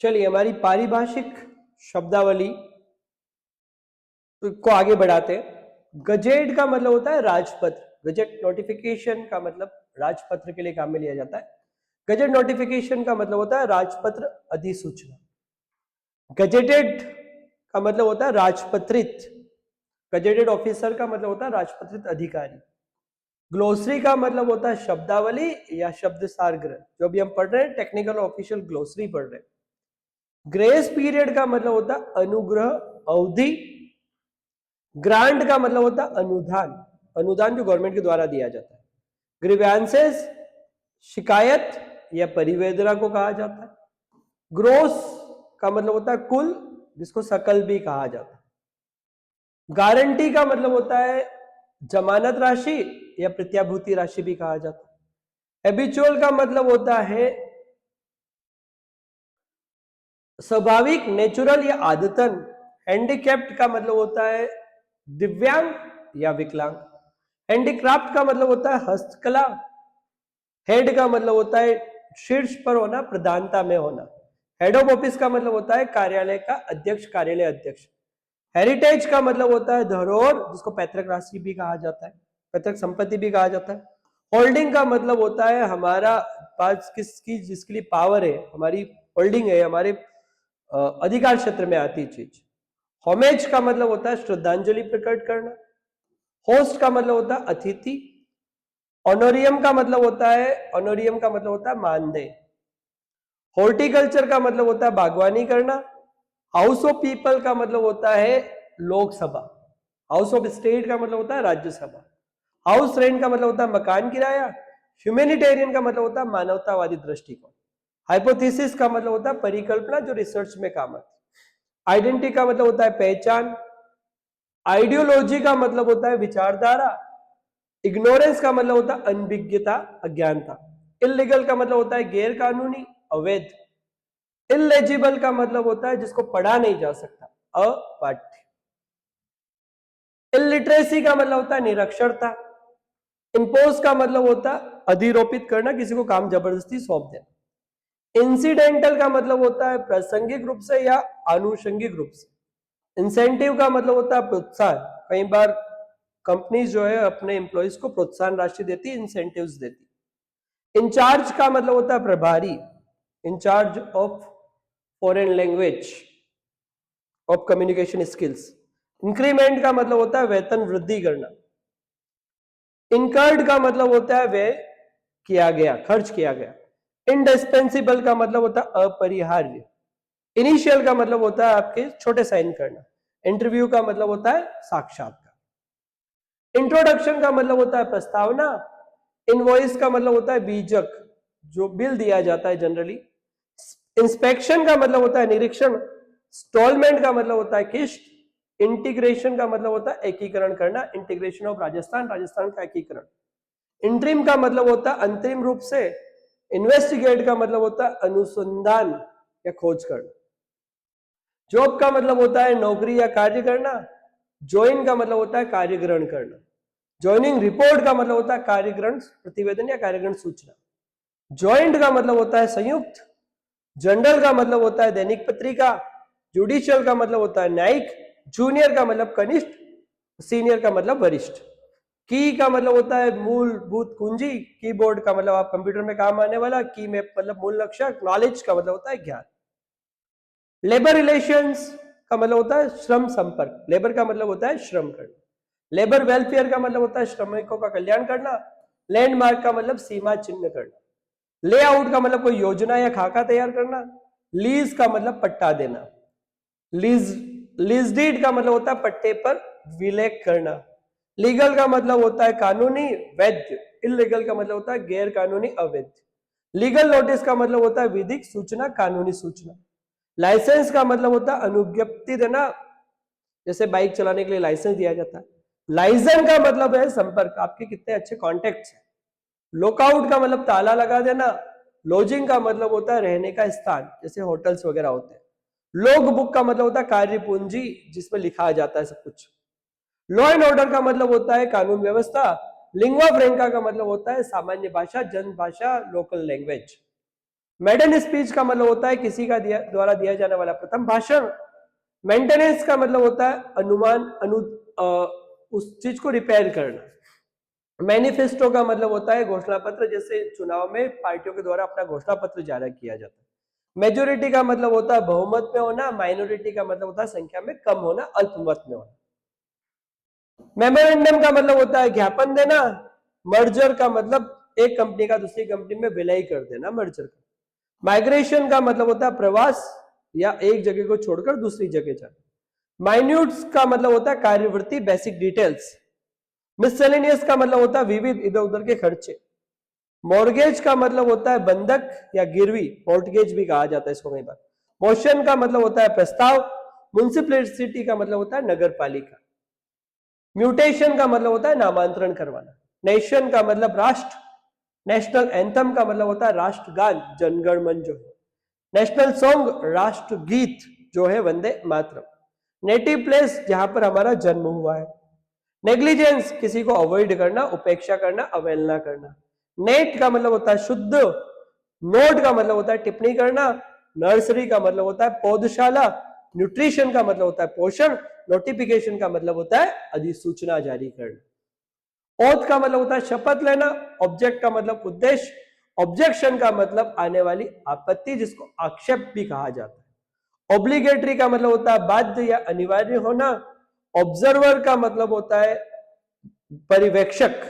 चलिए हमारी पारिभाषिक शब्दावली को आगे बढ़ाते हैं। गजेट का मतलब होता है राजपत्र। गजेट नोटिफिकेशन का मतलब राजपत्र के लिए काम में लिया जाता है। गजेट नोटिफिकेशन का मतलब होता है राजपत्र अधिसूचना। गजेटेड का मतलब होता है राजपत्रित। गजेटेड ऑफिसर का मतलब होता है राजपत्रित अधिकारी। ग्लोसरी का मतलब होता है शब्दावली या शब्द सार ग्रंथ। जो भी हम पढ़ रहे हैं टेक्निकल ऑफिशियल ग्लोसरी पढ़ रहे हैं। ग्रेस पीरियड का मतलब होता है अनुग्रह अवधि। ग्रांट का मतलब होता है अनुदान। अनुदान जो गवर्नमेंट के द्वारा दिया जाता है। ग्रीवेंसेस शिकायत या परिवेदना को कहा जाता है। ग्रोस का मतलब होता है कुल, जिसको सकल भी कहा जाता है। गारंटी का मतलब होता है जमानत राशि या प्रत्याभूति राशि भी कहा जाता है। हैबिचुअल का मतलब होता है स्वाभाविक, नेचुरल या आदतन। हैंडीकैप्ड का मतलब होता है दिव्यांग या विकलांग। हैंडीक्राफ्ट का मतलब होता है हस्तकला। हेड का मतलब होता है शीर्ष पर होना, प्रधानता में होना। हेड ऑफ ऑफिस का मतलब होता है कार्यालय का अध्यक्ष, कार्यालय अध्यक्ष। हेरिटेज का मतलब होता है धरोहर, जिसको पैतृक राशि भी कहा जाता है, पैतृक संपत्ति भी कहा जाता है। होल्डिंग का मतलब होता है हमारा पास किसकी जिसके लिए पावर है, हमारी होल्डिंग है, हमारे अधिकार क्षेत्र में आती चीज। होमेज का मतलब होता है श्रद्धांजलि प्रकट करना। होस्ट का मतलब होता है अतिथि। ऑनोरियम का मतलब होता है मानदेय। हॉर्टिकल्चर का मतलब होता है बागवानी करना। हाउस ऑफ पीपल का मतलब होता है लोकसभा। हाउस ऑफ स्टेट का मतलब होता है राज्यसभा। हाउस रेंट का मतलब होता है मकान किराया। ह्यूमैनिटेरियन का मतलब होता है मानवतावादी दृष्टिकोण। हाइपोथेसिस का मतलब होता है परिकल्पना जो रिसर्च में काम आती है। आइडेंटिटी का मतलब होता है पहचान। आइडियोलॉजी का मतलब होता है विचारधारा। इग्नोरेंस का मतलब होता है अनभिज्ञता, अज्ञानता। इलीगल का मतलब होता है गैर कानूनी, अवैध। इलेजिबल का मतलब होता है जिसको पढ़ा नहीं जा सकता, अपाठ्य। इलिटरेसी का मतलब होता है निरक्षरता। इंपोज का मतलब होता है अधिरोपित करना, किसी को काम जबरदस्ती सौंप देना। इंसिडेंटल का मतलब होता है प्रासंगिक रूप से या आनुषंगिक रूप से। इंसेंटिव का मतलब होता है प्रोत्साहन। कई बार कंपनीज जो है अपने एम्प्लॉइज को प्रोत्साहन राशि देती है, इंसेंटिव्स देती। इंचार्ज का मतलब होता है प्रभारी, in charge of foreign language, of communication skills. Increment का मतलब होता है वेतन वृद्धि करना। इनकर्ड का मतलब होता है व्यय किया गया, खर्च किया गया। इंडिस्पेंसिबल का मतलब होता है अपरिहार्य। इनिशियल का मतलब होता है आपके छोटे साइन करना। इंटरव्यू का मतलब होता है साक्षात्कार। इंट्रोडक्शन का मतलब होता है प्रस्तावना। इनवॉइस का मतलब होता है बीजक, जो बिल दिया जाता है जनरली। इंस्पेक्शन का मतलब होता है निरीक्षण। स्टॉलमेंट का मतलब होता है किस्त। इंटीग्रेशन का मतलब होता है एकीकरण करना। इंटीग्रेशन ऑफ राजस्थान, राजस्थान का एकीकरण। इंट्रीम का मतलब होता है अंतरिम रूप से। इन्वेस्टिगेट का मतलब होता है अनुसंधान या खोज करना। जॉब का मतलब होता है नौकरी या कार्य करना। ज्वाइन का मतलब होता है कार्य ग्रहण करना। ज्वाइनिंग रिपोर्ट का मतलब होता है कार्यग्रहण प्रतिवेदन या कार्यग्रहण सूचना। ज्वाइंट का मतलब होता है संयुक्त। जनरल का मतलब होता है दैनिक पत्रिका। जुडिशियल का मतलब होता है न्यायिक। जूनियर का मतलब कनिष्ठ। सीनियर का मतलब वरिष्ठ। की का मतलब होता है मूलभूत कुंजी। कीबोर्ड का मतलब आप कंप्यूटर में काम आने वाला। की में मतलब मूल अक्षर। नॉलेज का मतलब होता है ज्ञान। लेबर रिलेशंस का मतलब होता है श्रम संपर्क। लेबर का मतलब होता है श्रम करना। लेबर वेलफेयर का मतलब होता है श्रमिकों का कल्याण करना। लैंडमार्क का मतलब सीमा चिन्ह करना। लेआउट का मतलब कोई योजना या खाका तैयार करना। लीज का मतलब पट्टा देना। लीज डीड का मतलब होता है पट्टे पर विलय करना। लीगल का मतलब होता है कानूनी, वैध। इलीगल का मतलब होता है गैर कानूनी, अवैध। लीगल नोटिस का मतलब होता है विधिक सूचना, कानूनी सूचना। लाइसेंस का मतलब होता है अनुज्ञप्ति देना, जैसे बाइक चलाने के लिए लाइसेंस दिया जाता है। लाइजन का मतलब है संपर्क, आपके कितने अच्छे कॉन्टेक्ट्स हैं। लॉकआउट का मतलब ताला लगा देना। लॉजिंग का मतलब होता है रहने का स्थान, जैसे होटल्स वगैरह होते हैं। लॉग बुक का मतलब होता है कार्य पूंजी, जिसमें लिखा जाता है सब कुछ। लॉ एंड ऑर्डर का मतलब होता है कानून व्यवस्था। लिंग्वा फ्रैंका का मतलब होता है सामान्य भाषा, जन भाषा, लोकल लैंग्वेज। मेडन स्पीच का मतलब होता है किसी का द्वारा दिया जाने वाला प्रथम भाषण। मेंटेनेंस का मतलब होता है उस चीज को रिपेयर करना। मैनिफेस्टो का मतलब होता है घोषणा पत्र, जैसे चुनाव में पार्टियों के द्वारा अपना घोषणा पत्र जारी किया जाता है। मेजोरिटी का मतलब होता है बहुमत में होना। माइनॉरिटी का मतलब होता है संख्या में कम होना, अल्पमत में होना। मेमोरेंडम का मतलब होता है ज्ञापन देना। मर्जर का मतलब एक कंपनी का दूसरी कंपनी में विलय कर देना, मर्जर का। माइग्रेशन का मतलब होता है प्रवास या एक जगह को छोड़कर दूसरी जगह जाना। माइन्यूट्स का मतलब होता है कार्यवृत्ति, बेसिक डिटेल्स। मिससेलेनियस का मतलब होता है विविध इधर उधर के खर्चे। मॉर्गेज का मतलब होता है बंधक या गिरवी, मॉर्गेज भी कहा जाता है इसको कई बार। मोशन का मतलब होता है प्रस्ताव। म्युनिसिपैलिटी का मतलब होता है नगर पालिका। म्यूटेशन का मतलब होता है नामांतरण करवाना। नेशन का मतलब राष्ट्र। नेशनल एंथम का मतलब होता है राष्ट्रगान, जनगण मन जो है। नेशनल सॉन्ग राष्ट्रगीत जो है वंदे मातरम। नेटिव प्लेस जहां पर हमारा जन्म हुआ है। नेग्लिजेंस किसी को अवॉइड करना, उपेक्षा करना, अवहेलना करना। नेट का मतलब होता है शुद्ध। नोट का मतलब होता है टिप्पणी करना। नर्सरी का मतलब होता है पौधशाला। न्यूट्रिशन का मतलब होता है पोषण। नोटिफिकेशन का मतलब होता है अधिसूचना जारी करना। ओथ का मतलब होता है शपथ लेना। ऑब्जेक्ट का मतलब उद्देश्य। ऑब्जेक्शन का मतलब आने वाली आपत्ति, जिसको आक्षेप भी कहा जाता है। ऑब्लिगेटरी का मतलब होता है बाध्य या अनिवार्य होना। ऑब्जर्वर का मतलब होता है पर्यवेक्षक।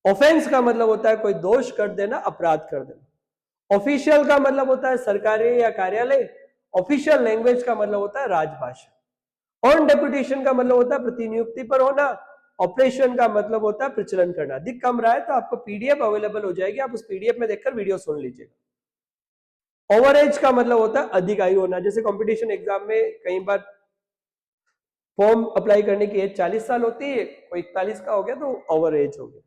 ऑफेंस का मतलब होता है कोई दोष कर देना, अपराध कर देना। ऑफिशियल का मतलब होता है सरकारी या कार्यालय। ऑफिशियल लैंग्वेज का मतलब होता है राजभाषा। ऑन डेपुटेशन का मतलब होता है प्रतिनियुक्ति पर होना। ऑपरेशन का मतलब होता है प्रचलन करना। दिख कम रहा है तो आपको पीडीएफ अवेलेबल हो जाएगी, आप उस पीडीएफ में देखकर वीडियो सुन लीजिएगा। ओवर एज का मतलब होता है अधिक आयु होना। जैसे कंपटीशन एग्जाम में कई बार फॉर्म अप्लाई करने की एज 40 साल होती है, कोई 41 का हो गया तो ओवर एज हो गया।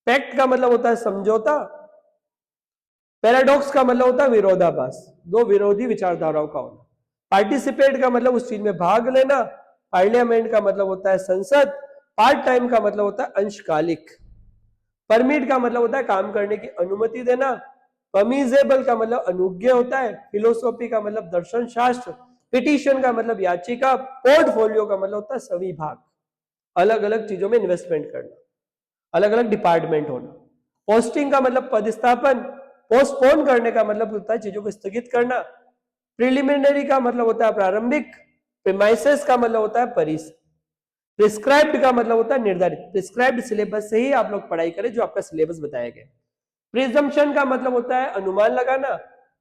पैक्ट का मतलब होता है समझौता। पैराडॉक्स का मतलब होता है विरोधाभास, दो विरोधी विचारधाराओं का होना। पार्टिसिपेट का मतलब उस चीज में भाग लेना। पार्लियामेंट का मतलब होता है संसद। पार्ट टाइम का मतलब होता है अंशकालिक। परमिट का मतलब होता है काम करने की अनुमति देना। परमिजेबल का मतलब अनुज्ञ होता है। फिलोसॉफी का मतलब दर्शन शास्त्र। पिटीशन का मतलब याचिका। पोर्टफोलियो का मतलब होता है सविभाग, अलग अलग चीजों में इन्वेस्टमेंट करना, अलग अलग डिपार्टमेंट होना। पोस्टिंग का मतलब पदस्थापन। पोस्टपोन करने का मतलब होता है चीजों को स्थगित करना। प्रिलिमिनरी का मतलब होता है प्रारंभिक। प्रीमाइसेस का मतलब होता है परिसर। प्रिस्क्राइब्ड का मतलब होता है निर्धारित। प्रिस्क्राइब्ड सिलेबस से ही आप लोग पढ़ाई करें जो आपका सिलेबस बताया गया। प्रिजम्पशन का मतलब होता है अनुमान लगाना।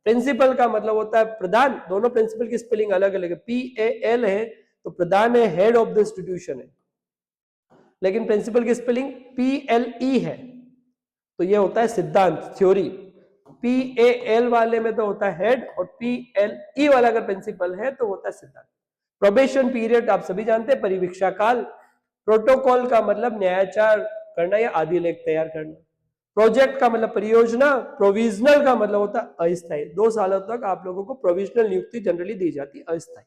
प्रिंसिपल का मतलब होता है प्रधान। दोनों प्रिंसिपल की स्पेलिंग अलग अलग है। PAL है तो प्रधान है, हेड ऑफ द इंस्टीट्यूशन है, लेकिन प्रिंसिपल की स्पेलिंग PLE है तो ये होता है सिद्धांत, थ्योरी। PAL वाले में तो होता है हेड, और PLE वाला अगर प्रिंसिपल है तो होता है सिद्धांत। प्रोबेशन पीरियड आप सभी जानते हैं, परिवीक्षा काल। प्रोटोकॉल का मतलब न्यायाचार करना या आदि लेख तैयार करना। प्रोजेक्ट का मतलब परियोजना। प्रोविजनल का मतलब होता है अस्थायी। 2 सालों तक आप लोगों को प्रोविजनल नियुक्ति जनरली दी जाती है, अस्थायी।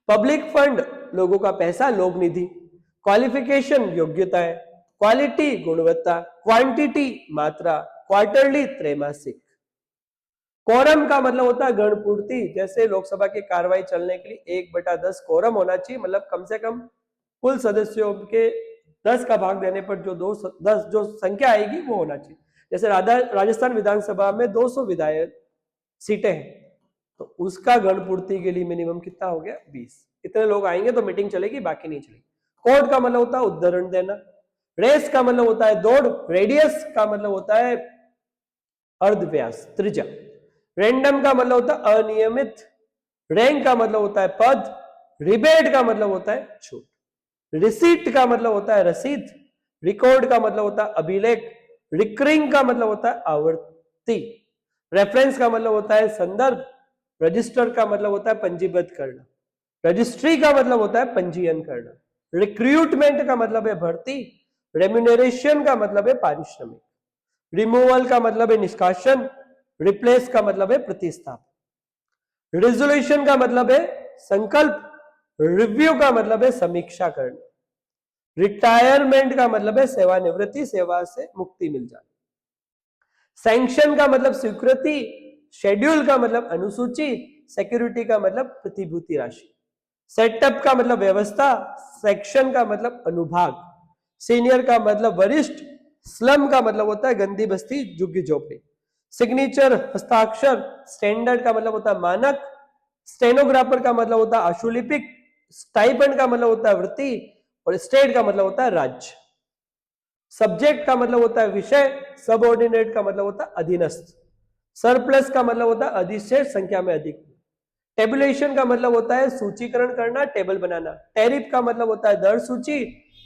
पब्लिक फंड लोगों का पैसा, लोक निधि। क्वालिफिकेशन योग्यता है। क्वालिटी गुणवत्ता। क्वांटिटी मात्रा। क्वार्टरली त्रैमासिक। कोरम का मतलब होता है गणपूर्ति। जैसे लोकसभा की कार्रवाई चलने के लिए 1/10 कोरम होना चाहिए, मतलब कम से कम कुल सदस्यों के 10 का भाग देने पर जो 10 जो संख्या आएगी वो होना चाहिए। जैसे राजस्थान विधानसभा में 200 विधायक सीटें हैं तो उसका गणपूर्ति के लिए मिनिमम कितना हो गया, 20। इतने लोग आएंगे तो मीटिंग चलेगी, बाकी नहीं चलेगी। कोड का मतलब होता है उद्धरण देना। रेस का मतलब होता है दौड़। रेडियस का मतलब होता है अर्धव्यास, त्रिज्या। रैंडम का मतलब होता है अनियमित। रैंक का मतलब होता है पद। रिबेट का मतलब होता है छूट। रिसीट का मतलब होता है रसीद। रिकॉर्ड का मतलब होता है अभिलेख। रिकरिंग का मतलब होता है आवर्ती। रेफरेंस का मतलब होता है संदर्भ। रजिस्टर का मतलब होता है पंजीबद्ध करना। रजिस्ट्री का मतलब होता है पंजीयन करना। रिक्रूटमेंट का मतलब है भर्ती। रेम्यूनरेशन का मतलब है पारिश्रमिक। रिमूवल का मतलब है निष्कासन। रिप्लेस का मतलब है प्रतिस्थापन। रिजोल्यूशन का मतलब है संकल्प। रिव्यू का मतलब है समीक्षा करना। रिटायरमेंट का मतलब है सेवानिवृत्ति, सेवा से मुक्ति मिल जाना। सैंक्शन का मतलब स्वीकृति, शेड्यूल का मतलब अनुसूची, सिक्योरिटी का मतलब प्रतिभूति राशि। सेटअप का मतलब व्यवस्था, सेक्शन का मतलब अनुभाग, सीनियर का मतलब वरिष्ठ, स्लम का मतलब होता है गंदी बस्ती, झुग्गी झोपड़ी। सिग्नेचर हस्ताक्षर, स्टैंडर्ड का मतलब होता है मानक, स्टेनोग्राफर का मतलब होता है आशुलिपिक, स्टाइपेंड का मतलब होता है वृत्ति, और स्टेट का मतलब होता है राज्य। सब्जेक्ट का मतलब होता है विषय, सबऑर्डिनेट का मतलब होता है अधीनस्थ, सरप्लस का मतलब होता है अधिशेष संख्या में अधिक। टेबुलेशन का मतलब होता है सूचीकरण करना, टेबल बनाना। टैरिफ का मतलब होता है दर सूची,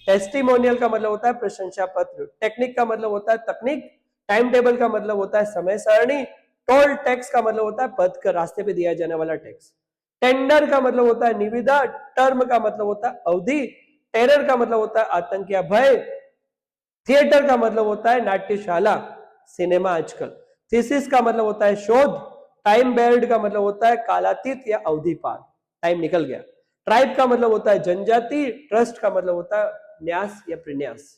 टेस्टिमोनियल का मतलब होता है प्रशंसा पत्र। टेक्निक का मतलब होता है तकनीक, टाइम टेबल का मतलब होता है समय सारणी, टोल टैक्स का मतलब होता है पथ कर रास्ते पे दिया जाने वाला टैक्स। टेंडर का मतलब होता है निविदा, टर्म का मतलब होता है अवधि, टेरर का मतलब होता है आतंक या भय, थिएटर का मतलब होता है नाट्यशाला, सिनेमा आजकल। थीसिस का मतलब होता है शोध, टाइम बेल्ड का मतलब होता है कालातीत या अवधि पार, टाइम निकल गया। ट्राइब का मतलब होता है जनजाति, ट्रस्ट का मतलब होता है न्यास या प्रन्यास।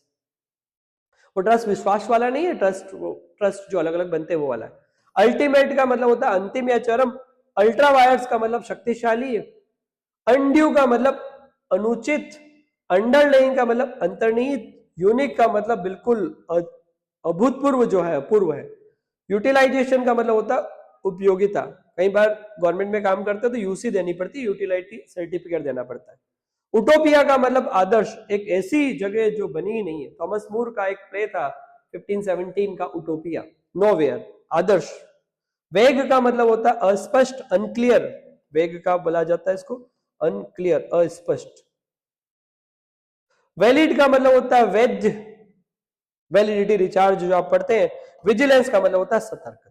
वो ट्रस्ट विश्वास वाला नहीं है, ट्रस्ट जो अलग अलग बनते हैं वो वाला है। अल्टीमेट का मतलब होता है अंतिम या चरम, अल्ट्रा वायर्स का मतलब शक्तिशाली, अनड्यू का मतलब अनुचित, अंडरलेइंग का मतलब अंतर्निहित, यूनिक का मतलब बिल्कुल अभूतपूर्व जो है अपूर्व है। यूटिलाइजेशन का मतलब होता है उपयोगिता, कई बार गवर्नमेंट में काम करते हैं तो यूसी देनी पड़ती है, यूटिलिटी सर्टिफिकेट देना पड़ता है। उटोपिया का मतलब आदर्श, एक ऐसी जगह जो बनी ही नहीं है। थॉमस मूर का एक प्ले था 1517 का उटोपिया, नोवेयर, आदर्श। वेग का मतलब होता है अस्पष्ट, अनक्लियर, वेग का बोला जाता है इसको अनक्लियर, अस्पष्ट। वैलिड का मतलब होता है वैध, वैलिडिटी रिचार्ज जो आप पढ़ते हैं। विजिलेंस का मतलब होता है सतर्कता।